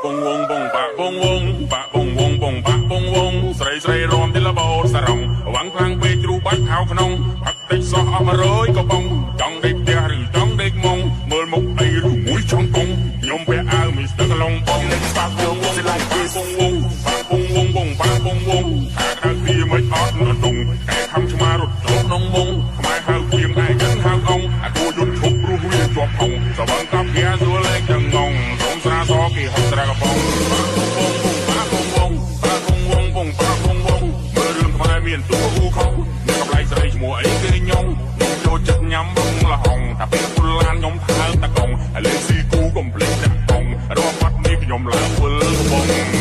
bong wong bong ba bong wong ba bong wong bong ba bong wongស្រីស្រីរំទីលបោសរងវាំងខ្លាំងពេកជ្រូបាច់ខោក្នុងផឹកតិចសោះអស់100ក៏បងចង់ដេកផ្ទះឬចង់ដេកមុងមើលមុខអីឬមួយចង់កងខ្ញុំពាក់អាវមីស្ទើកឡុងបងបាក់ខ្ញុំសិលាយពីបងវងបាក់បងវងបងបាក់បងវងថាក្រៅពីមិនអត់នដងតែខំឆ្មារត់ចូលក្នុងមុងខ្មែរហៅគៀងឯចឹងហៅអង្គអាគួយត់ឈប់ព្រោះវាជាប់ហងសវងកាប់វាសួរលេងទាំងងងសូមស្រាសគេហត់ស្រាកបងបាក់បងវងបាក់បងវងបងបាក់បងវងមើលរឿងខ្មែរមានតួហ៊ូខំមានកម្លៃស្រីឈ្មោះអីគេខ្ញុំចូលចិត្តញ៉ាំបងលហងតែពេលពុលឡានខ្ញុំថើតកងឥឡូវស៊ីគូកំភ្លេចដាក់កងរកបាត់នេះខ្ញុំឡើងវិលបង